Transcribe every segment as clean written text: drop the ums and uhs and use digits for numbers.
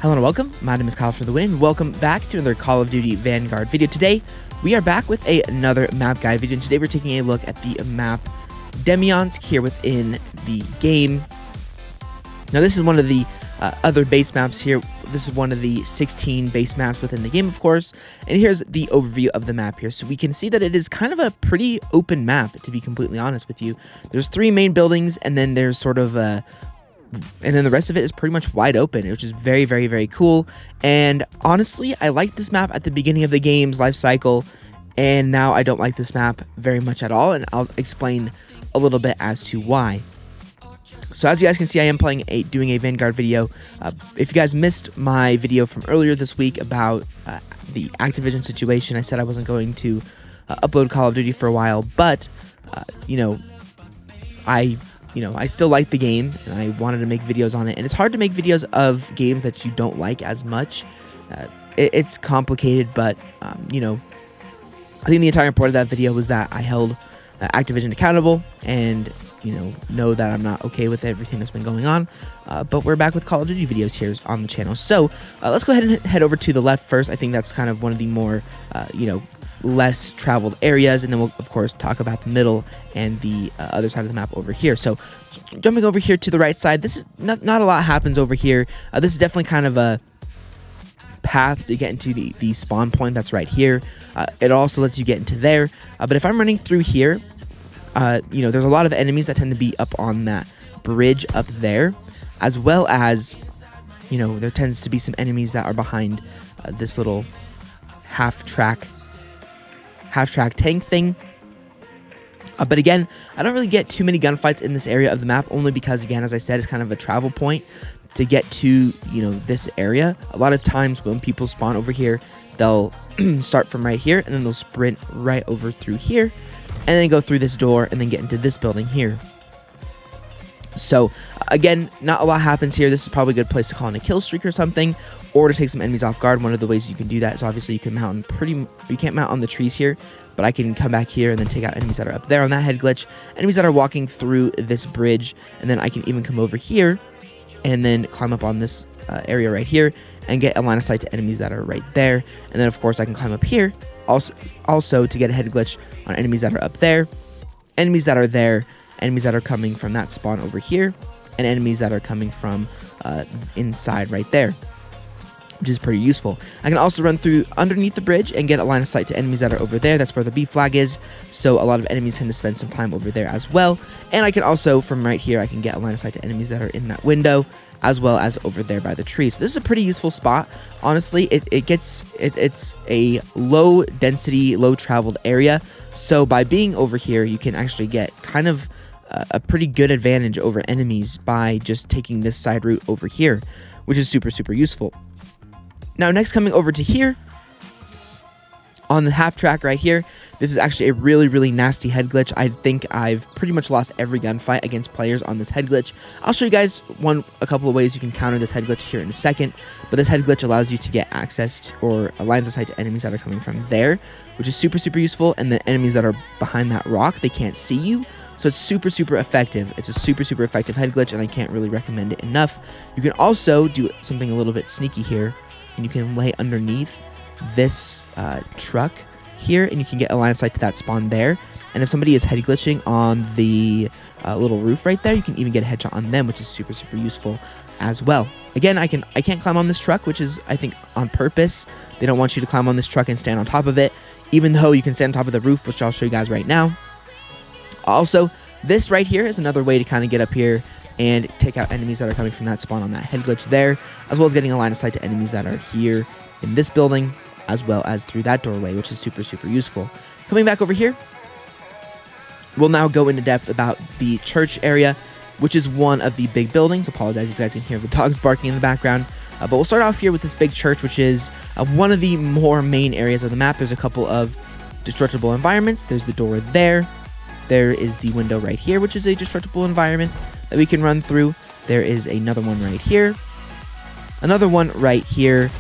Hello and welcome, my name is Kyle FtW, and welcome back to another Call of Duty Vanguard video. Today, we are back with another map guide video, and today we're taking a look at the map Demyansk here within the game. Now this is one of the other base maps here. This is one of the 16 base maps within the game, of course, and here's the overview of the map here. So we can see that it is kind of a pretty open map, to be completely honest with you. There's 3 main buildings, and then there's sort of and then the rest of it is pretty much wide open, which is very, very, very cool. And honestly, I liked this map at the beginning of the game's life cycle, and now I don't like this map very much at all, and I'll explain a little bit as to why. So as you guys can see, I am doing a Vanguard video. If you guys missed my video from earlier this week about the Activision situation, I said I wasn't going to upload Call of Duty for a while, but I still like the game, and I wanted to make videos on it. And it's hard to make videos of games that you don't like as much. It's complicated, but, I think the entire point of that video was that I held Activision accountable and, know that I'm not okay with everything that's been going on. But we're back with Call of Duty videos here on the channel. So let's go ahead and head over to the left first. I think that's kind of one of the more, less traveled areas, and then we'll of course talk about the middle and the other side of the map over here. So jumping over here to the right side, this is not a lot happens over here. This is definitely kind of a path to get into the spawn point that's right here. It also lets you get into there, but if I'm running through here, there's a lot of enemies that tend to be up on that bridge up there, as well as there tends to be some enemies that are behind this little half-track tank thing. But again, I don't really get too many gunfights in this area of the map, only because, again, as I said, it's kind of a travel point to get to, this area. A lot of times when people spawn over here, they'll start from right here, and then they'll sprint right over through here, and then go through this door, and then get into this building here. So, again, not a lot happens here. This is probably a good place to call in a kill streak or something, or to take some enemies off guard. One of the ways you can do that is obviously you can mount you can't mount on the trees here, but I can come back here and then take out enemies that are up there on that head glitch, enemies that are walking through this bridge, and then I can even come over here and then climb up on this area right here and get a line of sight to enemies that are right there. And then, of course, I can climb up here also to get a head glitch on enemies that are up there, enemies that are there, enemies that are coming from that spawn over here, and enemies that are coming from inside right there, which is pretty useful. I can also run through underneath the bridge and get a line of sight to enemies that are over there. That's where the B flag is, so a lot of enemies tend to spend some time over there as well. And I can also, from right here, I can get a line of sight to enemies that are in that window, as well as over there by the tree. So this is a pretty useful spot. Honestly, it's a low density, low traveled area. So by being over here, you can actually get kind of a pretty good advantage over enemies by just taking this side route over here, which is super, super useful. Now, next, coming over to here, on the half track right here, this is actually a really, really nasty head glitch. I think I've pretty much lost every gunfight against players on this head glitch. I'll show you guys a couple of ways you can counter this head glitch here in a second, but this head glitch allows you to get access to, or lines of sight to enemies that are coming from there, which is super, super useful, and the enemies that are behind that rock, they can't see you. So it's super, super effective. It's a super, super effective head glitch, and I can't really recommend it enough. You can also do something a little bit sneaky here, and you can lay underneath this truck here, and you can get a line of sight to that spawn there. And if somebody is head glitching on the little roof right there, you can even get a headshot on them, which is super, super useful as well. Again, I can't climb on this truck, which is, I think, on purpose. They don't want you to climb on this truck and stand on top of it, even though you can stand on top of the roof, which I'll show you guys right now. Also, this right here is another way to kind of get up here and take out enemies that are coming from that spawn on that head glitch there, as well as getting a line of sight to enemies that are here in this building, as well as through that doorway, which is super, super useful. Coming back over here, we'll now go into depth about the church area, which is one of the big buildings. Apologize if you guys can hear the dogs barking in the background. But we'll start off here with this big church, which is one of the more main areas of the map. There's a couple of destructible environments. There's the door there. There is the window right here, which is a destructible environment that we can run through. There is another one right here, another one right here,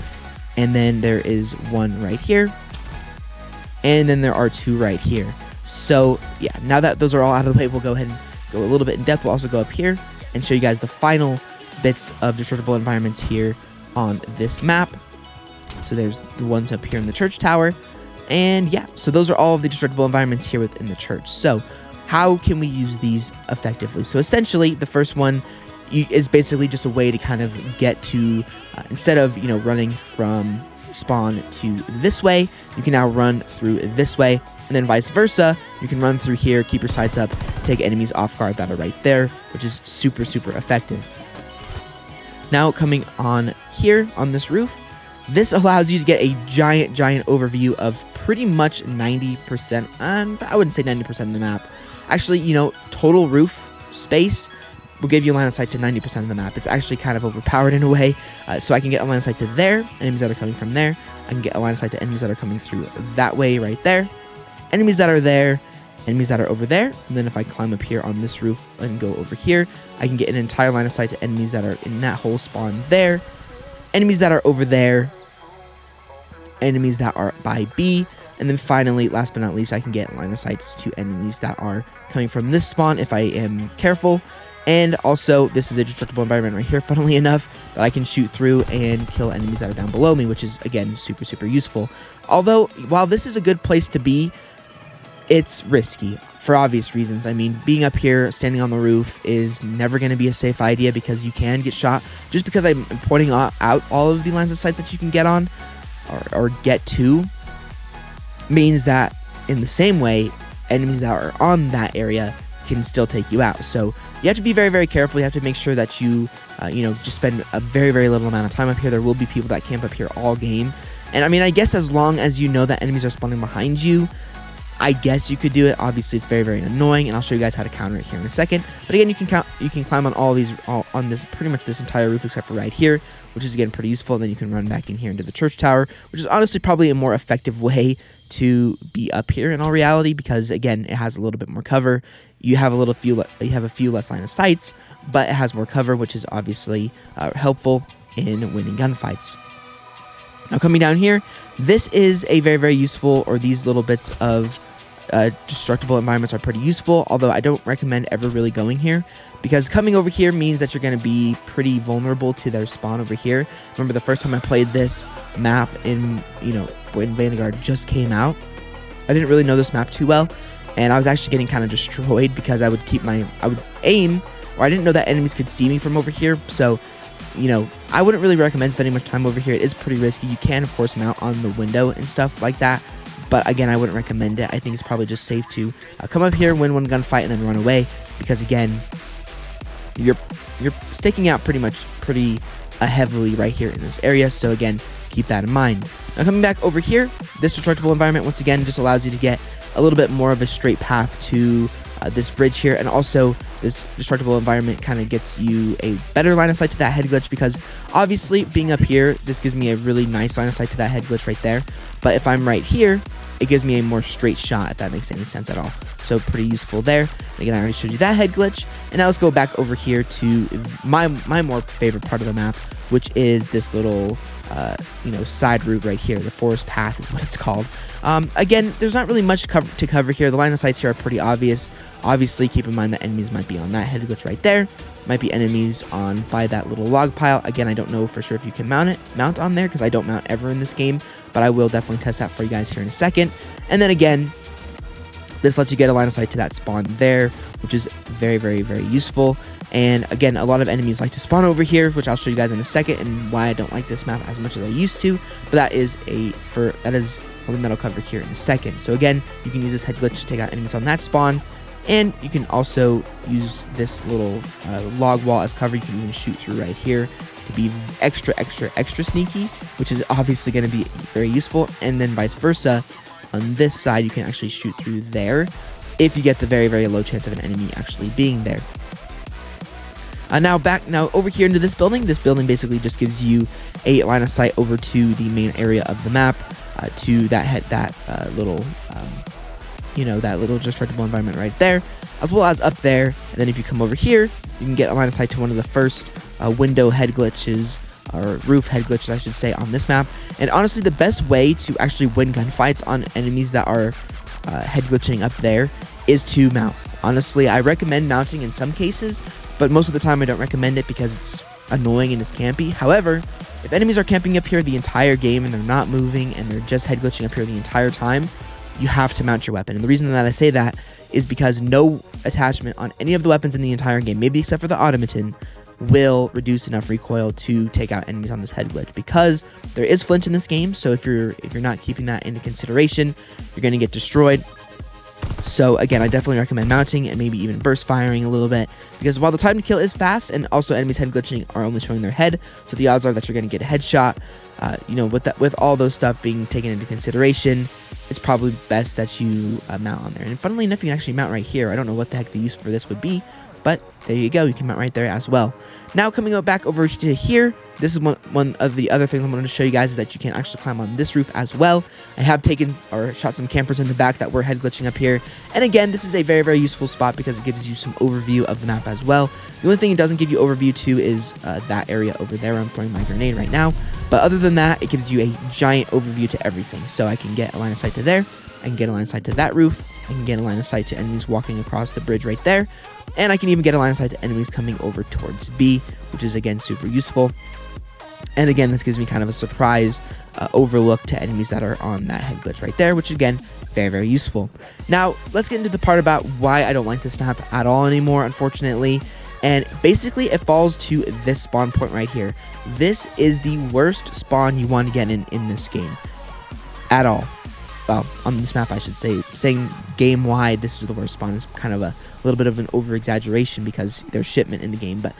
and then there is one right here, and then there are 2 right here. So yeah, now that those are all out of the way, we'll go ahead and go a little bit in depth. We'll also go up here and show you guys the final bits of destructible environments here on this map. So there's the ones up here in the church tower. And yeah, so those are all of the destructible environments here within the church. So how can we use these effectively? So essentially, the first one is basically just a way to kind of get to, instead of, running from spawn to this way, you can now run through this way, and then vice versa. You can run through here, keep your sights up, take enemies off guard that are right there, which is super, super effective. Now coming on here on this roof, this allows you to get a giant overview of pretty much 90%, and I wouldn't say 90% of the map. Actually, total roof space will give you a line of sight to 90% of the map. It's actually kind of overpowered in a way. So I can get a line of sight to there, enemies that are coming from there. I can get a line of sight to enemies that are coming through that way right there. Enemies that are there, enemies that are over there. And then if I climb up here on this roof and go over here, I can get an entire line of sight to enemies that are in that whole spawn there. Enemies that are over there. Enemies that are by B. And then finally, last but not least, I can get line of sights to enemies that are coming from this spawn if I am careful. And also, this is a destructible environment right here, funnily enough, that I can shoot through and kill enemies that are down below me, which is, again, super, super useful. Although, while this is a good place to be, it's risky for obvious reasons. I mean, being up here, standing on the roof is never going to be a safe idea because you can get shot. Just because I'm pointing out all of the lines of sight that you can get on or get to means that, in the same way, enemies that are on that area can still take you out. So you have to be very, very careful. You have to make sure that you, just spend a very, very little amount of time up here. There will be people that camp up here all game. And I mean, I guess as long as you know that enemies are spawning behind you, I guess you could do it. Obviously, it's very, very annoying, and I'll show you guys how to counter it here in a second. But again, you can climb on on this, pretty much this entire roof except for right here, which is again pretty useful. And then you can run back in here into the church tower, which is honestly probably a more effective way to be up here in all reality, because again, it has a little bit more cover. You have a few less line of sights, but it has more cover, which is obviously helpful in winning gunfights. Now coming down here, this is a very, very useful, or these little bits of destructible environments are pretty useful, although I don't recommend ever really going here, because coming over here means that you're going to be pretty vulnerable to their spawn over here. Remember the first time I played this map in, when Vanguard just came out, I didn't really know this map too well, and I was actually getting kind of destroyed because I would aim, or I didn't know that enemies could see me from over here. So, I wouldn't really recommend spending much time over here. It is pretty risky. You can, of course, mount on the window and stuff like that, but again, I wouldn't recommend it. I think it's probably just safe to come up here, win one gunfight, and then run away, because again, you're staking out pretty heavily right here in this area. So again, keep that in mind. Now coming back over here, this destructible environment once again just allows you to get a little bit more of a straight path to this bridge here, and also this destructible environment kind of gets you a better line of sight to that head glitch, because obviously being up here, this gives me a really nice line of sight to that head glitch right there, but if I'm right here, it gives me a more straight shot, if that makes any sense at all. So pretty useful there. And again, I already showed you that head glitch, and now let's go back over here to my more favorite part of the map, which is this little side route right here. The forest path is what it's called. Again, there's not really much to cover here. The line of sights here are pretty obvious. Obviously, keep in mind that enemies might be on that head glitch right there. Might be enemies by that little log pile. Again, I don't know for sure if you can mount on there, because I don't mount ever in this game, but I will definitely test that for you guys here in a second. And then again, this lets you get a line of sight to that spawn there, which is very, very, very useful. And again, a lot of enemies like to spawn over here, which I'll show you guys in a second, and why I don't like this map as much as I used to. But that is something that I'll cover here in a second. So again, you can use this head glitch to take out enemies on that spawn, and you can also use this little log wall as cover. You can even shoot through right here to be extra sneaky, which is obviously going to be very useful. And then vice versa, on this side, you can actually shoot through there if you get the very, very low chance of an enemy actually being there. Now over here into this building. This building basically just gives you a line of sight over to the main area of the map, to that little destructible environment right there, as well as up there. And then if you come over here, you can get a line of sight to one of the first window head glitches, or roof head glitches, I should say, on this map. And honestly, the best way to actually win gunfights on enemies that are head glitching up there is to mount. Honestly, I recommend mounting in some cases, but most of the time I don't recommend it, because it's annoying and it's campy. However, if enemies are camping up here the entire game and they're not moving and they're just head glitching up here the entire time, you have to mount your weapon. And the reason that I say that is because no attachment on any of the weapons in the entire game, maybe except for the automaton, will reduce enough recoil to take out enemies on this head glitch, because there is flinch in this game. So if you're not keeping that into consideration, you're going to get destroyed. So again, I definitely recommend mounting and maybe even burst firing a little bit, because while the time to kill is fast and also enemies head glitching are only showing their head, so the odds are that you're going to get a headshot. With all those stuff being taken into consideration, it's probably best that you mount on there. And funnily enough, you can actually mount right here. I don't know what the heck the use for this would be, but there you go. You can mount right there as well. Now coming back over to here, this is one of the other things I'm going to show you guys, is that you can actually climb on this roof as well. I have taken or shot some campers in the back that were head glitching up here. And again, this is a very, very useful spot because it gives you some overview of the map as well. The only thing it doesn't give you overview to is that area over there. I'm throwing my grenade right now. But other than that, it gives you a giant overview to everything. So I can get a line of sight to there. I can get a line of sight to that roof. I can get a line of sight to enemies walking across the bridge right there. And I can even get a line of sight to enemies coming over towards B, which is again super useful. And again, this gives me kind of a surprise overlook to enemies that are on that head glitch right there, which again, very, very useful. Now, let's get into the part about why I don't like this map at all anymore, unfortunately. And basically, it falls to this spawn point right here. This is the worst spawn you want to get in this game at all. Well, on this map, I should say. Saying game-wide, this is the worst spawn is kind of a little bit of an over-exaggeration because there's shipment in the game, but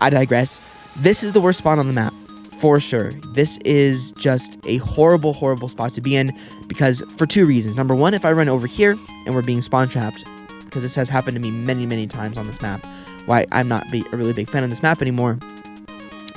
I digress. This is the worst spawn on the map, for sure. This is just a horrible, horrible spot to be in, because for two reasons. Number one, if I run over here and we're being spawn trapped, because this has happened to me many, many times on this map, why I'm not a really big fan of this map anymore.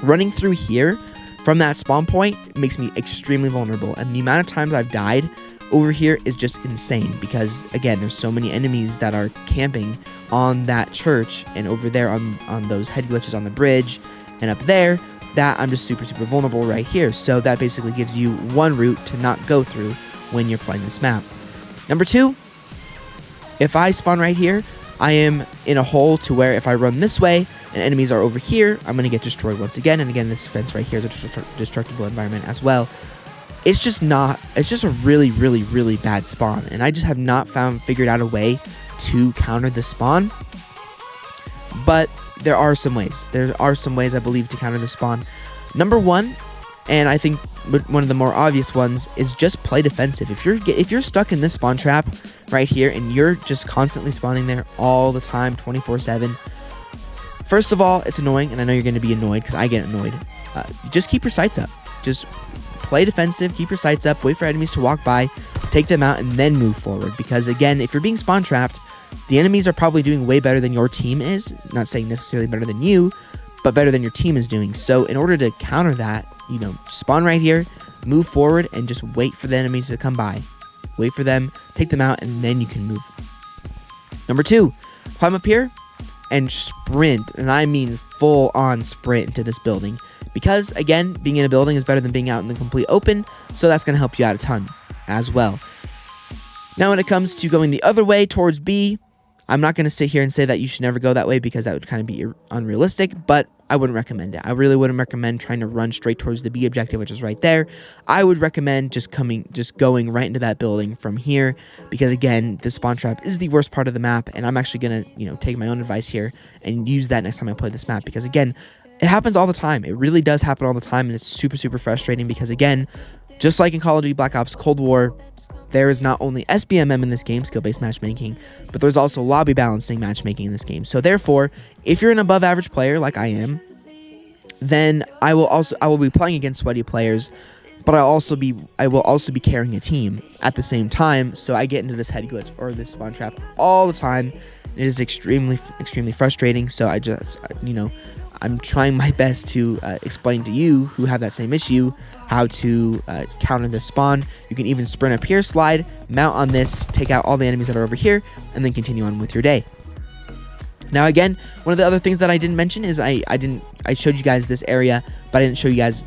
Running through here from that spawn point makes me extremely vulnerable, and the amount of times I've died over here is just insane, because again, there's so many enemies that are camping on that church and over there on those head glitches on the bridge and up there, that I'm just super, super vulnerable right here. So that basically gives you one route to not go through when you're playing this map. Number two, if I spawn right here, I am in a hole to where if I run this way and enemies are over here, I'm going to get destroyed once again. And again, this fence right here is a destructible environment as well. It's just a really, really, really bad spawn. And I just have not figured out a way to counter this spawn. But there are some ways. There are some ways, I believe, to counter this spawn. Number one, and I think one of the more obvious ones, is just play defensive. If you're stuck in this spawn trap right here and you're just constantly spawning there all the time, 24/7, first of all, it's annoying, and I know you're going to be annoyed because I get annoyed. Just keep your sights up. Just play defensive, keep your sights up, wait for enemies to walk by, take them out, and then move forward. Because again, if you're being spawn trapped, the enemies are probably doing way better than your team is. Not saying necessarily better than you, but better than your team is doing. So in order to counter that, spawn right here, move forward, and just wait for the enemies to come by. Wait for them, take them out, and then you can move. Number two, climb up here and sprint, and I mean full-on sprint into this building. Because, again, being in a building is better than being out in the complete open, so that's going to help you out a ton as well. Now, when it comes to going the other way towards B, I'm not going to sit here and say that you should never go that way, because that would kind of be unrealistic, but I wouldn't recommend it. I really wouldn't recommend trying to run straight towards the B objective, which is right there. I would recommend just going right into that building from here, because again, this spawn trap is the worst part of the map, and I'm actually going to, take my own advice here and use that next time I play this map, because again, it happens all the time. It really does happen all the time, and it's super, super frustrating, because again, just like in Call of Duty Black Ops Cold War, there is not only SBMM in this game, skill-based matchmaking, but there's also lobby balancing matchmaking in this game. So therefore, if you're an above average player like I am, then I will be playing against sweaty players, but I will also be carrying a team at the same time. So I get into this head glitch or this spawn trap all the time. It is extremely, extremely frustrating. So I'm trying my best to explain to you who have that same issue how to counter this spawn. You can even sprint up here, slide, mount on this, take out all the enemies that are over here, and then continue on with your day. Now again, one of the other things that I didn't mention is I showed you guys this area, but I didn't show you guys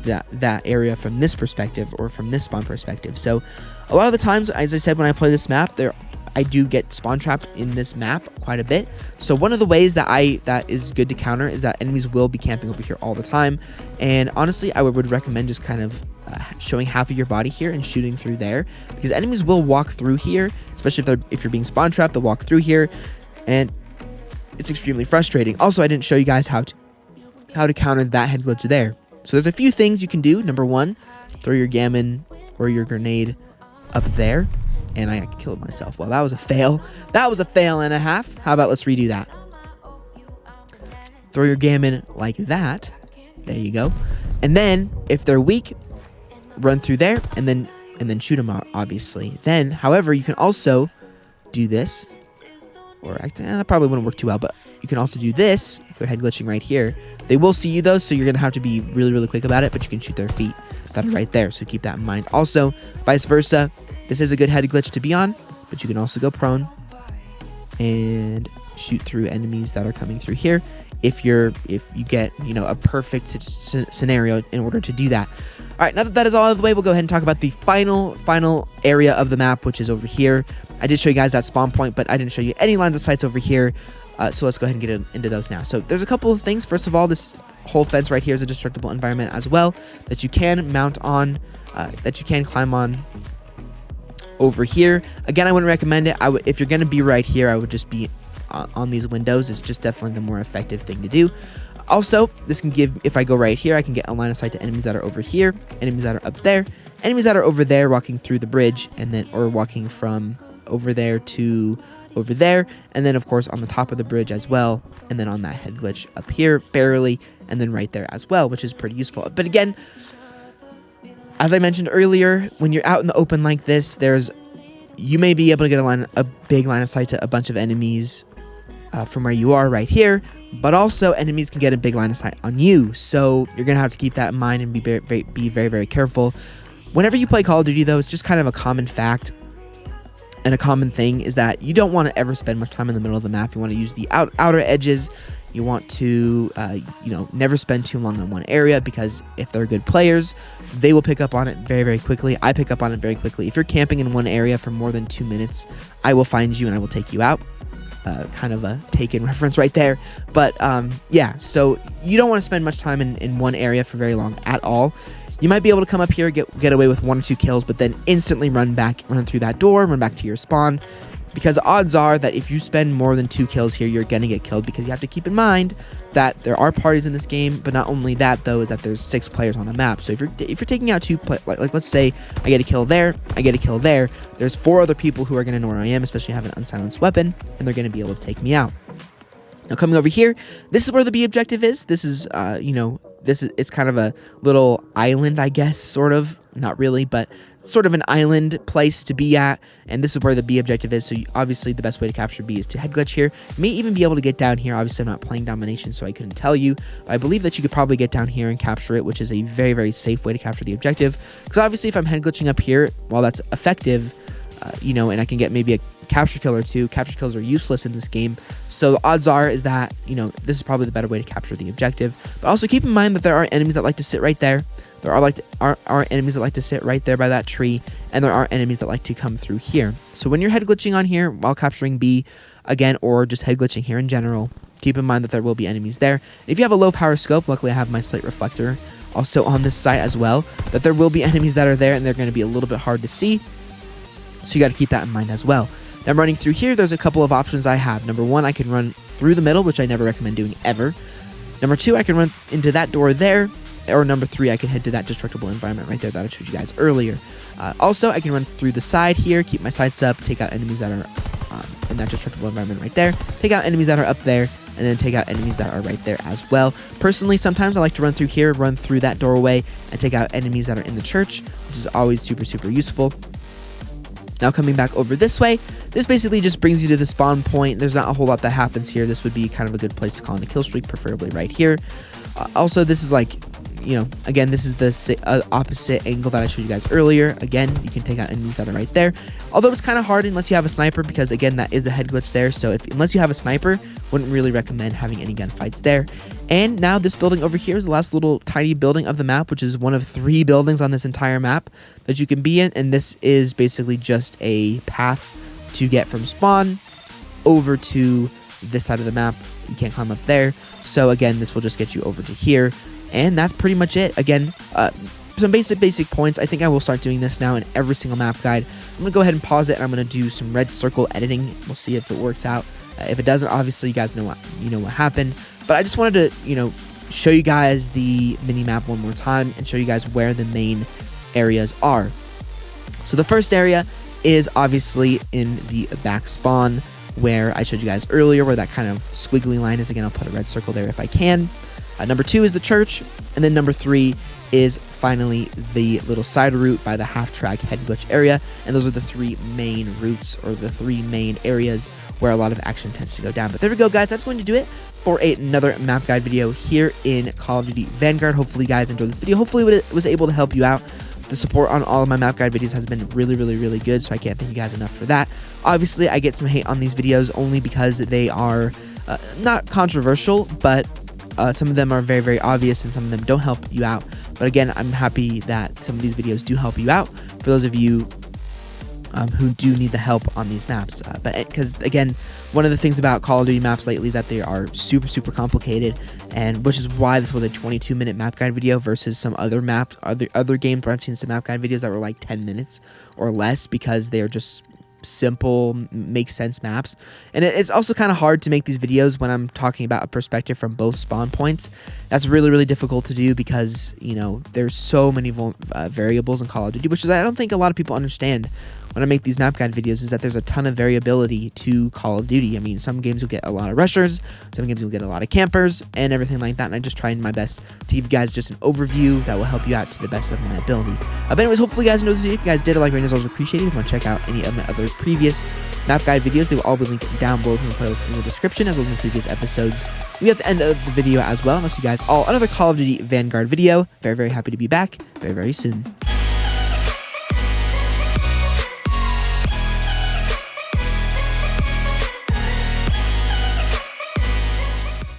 that area from this perspective or from this spawn perspective. So a lot of the times, as I said, when I play this map, I do get spawn trapped in this map quite a bit. So one of the ways that is good to counter is that enemies will be camping over here all the time. And honestly, I would recommend just kind of showing half of your body here and shooting through there, because enemies will walk through here, especially if you're being spawn trapped. They'll walk through here, and it's extremely frustrating. Also, I didn't show you guys how to counter that head glitch there. So there's a few things you can do. Number one, throw your gammon or your grenade up there, and I killed myself. Well, that was a fail. That was a fail and a half. How about let's redo that? Throw your gammon like that. There you go. And then if they're weak, run through there and then shoot them out, obviously. Then, however, you can also do this, or that probably wouldn't work too well, but you can also do this if they're head glitching right here. They will see you though, so you're gonna have to be really, really quick about it, but you can shoot their feet that are right there, so keep that in mind. Also, vice versa, this is a good head glitch to be on, but you can also go prone and shoot through enemies that are coming through here if you get, you know, a perfect scenario in order to do that. All right, now that is all out of the way, we'll go ahead and talk about the final area of the map, which is over here. I did show you guys that spawn point, but I didn't show you any lines of sights over here. So let's go ahead and get into those now. So there's a couple of things. First of all, this whole fence right here is a destructible environment as well that you can mount on, that you can climb on over here. Again, I wouldn't recommend it. If you're going to be right here, I would just be on these windows. It's just definitely the more effective thing to do. Also, this can give, if I go right here, I can get a line of sight to enemies that are over here, enemies that are up there, enemies that are over there walking through the bridge, and then, or walking from over there to over there, and then of course on the top of the bridge as well, and then on that head glitch up here barely, and then right there as well, which is pretty useful. But again, as I mentioned earlier, when you're out in the open like this, you may be able to get a big line of sight to a bunch of enemies from where you are right here, but also enemies can get a big line of sight on you, so you're gonna have to keep that in mind and be very, very careful. Whenever you play Call of Duty though, it's just kind of a common fact and a common thing is that you don't want to ever spend much time in the middle of the map. You want to use the outer edges. You want to never spend too long in one area, because if they're good players, they will pick up on it very, very quickly. I pick up on it very quickly. If you're camping in one area for more than 2 minutes, I will find you and I will take you out. Kind of a Taken reference right there. But yeah, so you don't want to spend much time in one area for very long at all. You might be able to come up here, get away with 1 or 2 kills, but then instantly run through that door, run back to your spawn, because odds are that if you spend more than 2 kills here, you're gonna get killed, because you have to keep in mind that there are parties in this game. But not only that though, is that there's 6 players on the map. So if you're taking out 2 like let's say I get a kill there, I get a kill there, there's 4 other people who are gonna know where I am, especially have an unsilenced weapon, and they're gonna be able to take me out. Now coming over here, this is where the B objective is. This is it's kind of a little island, I guess, sort of, not really, but sort of an island place to be at, and this is where the B objective is. So obviously the best way to capture B is to head glitch here. You may even be able to get down here. Obviously I'm not playing domination, so I couldn't tell you, but I believe that you could probably get down here and capture it, which is a very, very safe way to capture the objective, because obviously if I'm head glitching up here, while that's effective, and I can get maybe a capture kill or 2. Capture kills are useless in this game, so the odds are is that this is probably the better way to capture the objective. But also keep in mind that there are enemies that like to sit right there. There are enemies that like to sit right there by that tree, and there are enemies that like to come through here. So when you're head glitching on here while capturing B, again, or just head glitching here in general, keep in mind that there will be enemies there. If you have a low power scope, luckily I have my slate reflector also on this site as well, that there will be enemies that are there, and they're going to be a little bit hard to see. So you got to keep that in mind as well. Now, running through here, there's a couple of options I have. Number 1, I can run through the middle, which I never recommend doing ever. Number 2, I can run into that door there. Or number 3, I can head to that destructible environment right there that I showed you guys earlier. Also, I can run through the side here, keep my sights up, take out enemies that are in that destructible environment right there. Take out enemies that are up there, and then take out enemies that are right there as well. Personally, sometimes I like to run through here, run through that doorway, and take out enemies that are in the church, which is always super, super useful. Now coming back over this way, this basically just brings you to the spawn point. There's not a whole lot that happens here. This would be kind of a good place to call in a kill streak, preferably right here. Also, this is like, again, this is the opposite angle that I showed you guys earlier. Again, you can take out enemies that are right there. Although it's kind of hard unless you have a sniper, because again, that is a head glitch there. So unless you have a sniper, wouldn't really recommend having any gunfights there. And now this building over here is the last little tiny building of the map, which is one of 3 buildings on this entire map that you can be in. And this is basically just a path to get from spawn over to this side of the map. You can't climb up there. So again, this will just get you over to here. And that's pretty much it. Again, some basic points. I think I will start doing this now in every single map guide. I'm going to go ahead and pause it, and I'm going to do some red circle editing. We'll see if it works out. If it doesn't, obviously you guys know what happened. But I just wanted to, show you guys the mini map one more time and show you guys where the main areas are. So the first area is obviously in the back spawn, where I showed you guys earlier, where that kind of squiggly line is. Again, I'll put a red circle there if I can. Number 2 is the church, and then number 3 is finally the little side route by the half-track head glitch area. And those are the 3 main routes, or the 3 main areas where a lot of action tends to go down. But there we go, guys. That's going to do it for another map guide video here in Call of Duty Vanguard. Hopefully you guys enjoyed this video. Hopefully it was able to help you out. The support on all of my map guide videos has been really good, so I can't thank you guys enough for that. Obviously, I get some hate on these videos only because they are not controversial, but some of them are very obvious, and some of them don't help you out. But again, I'm happy that some of these videos do help you out for those of you who do need the help on these maps. But because again, one of the things about Call of Duty maps lately is that they are super complicated, and which is why this was a 22-minute map guide video versus some other maps, other games where I've seen some map guide videos that were like 10 minutes or less, because they are just simple, make sense maps. And it's also kind of hard to make these videos when I'm talking about a perspective from both spawn points. That's really difficult to do because there's so many variables in Call of Duty, which is I don't think a lot of people understand when I make these map guide videos, is that there's a ton of variability to Call of Duty. I mean, some games you'll get a lot of rushers, some games you'll get a lot of campers, and everything like that. And I just try my best to give you guys just an overview that will help you out to the best of my ability. But anyways, hopefully you guys enjoyed this video. If you guys did, like rating is always appreciated. If you want to check out any of my other previous map guide videos, they will all be linked down below in the playlist in the description, as well as in previous episodes. We at the end of the video as well. And I'll see you guys all another Call of Duty Vanguard video. Very happy to be back very soon.